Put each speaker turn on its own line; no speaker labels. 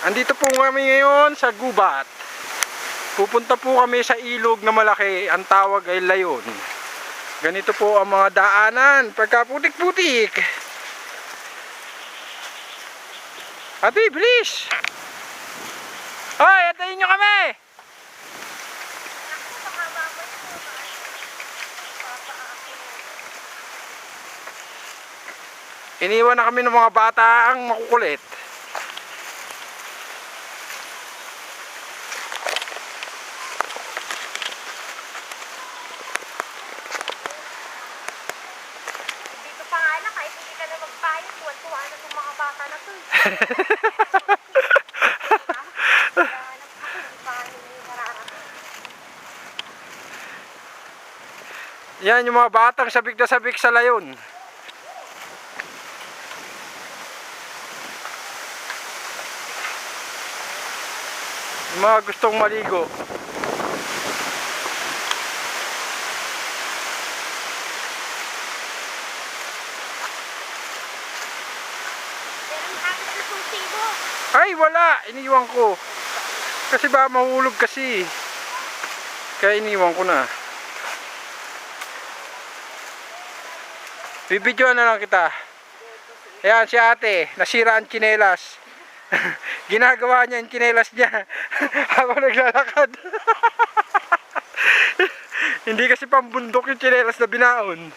Andito po kami ngayon sa gubat. Pupunta po kami sa ilog na malaki. Ang tawag ay Layon. Ganito po ang mga daanan pagka putik-putik. Ate, bilis! Hoy, atayin nyo kami! Iniwan na kami ng mga bata ang makukulit.
Dito pa nga lang, kahit hindi ka na magpayo, tuwan-tuwa na itong mga bata na to.
Yan yung mga batang sabik na sabik sa Layon. Yung mga gustong maligo. Ay, wala! Iniwan ko. Kasi ba mahulog kasi. Kaya iniwan ko na. Bibidyoan na lang kita. Ayan si ate, nasira ang tsinelas. Ginagawa niya ang tsinelas niya habang naglalakad. Hindi kasi pambundok yung tsinelas na binaon.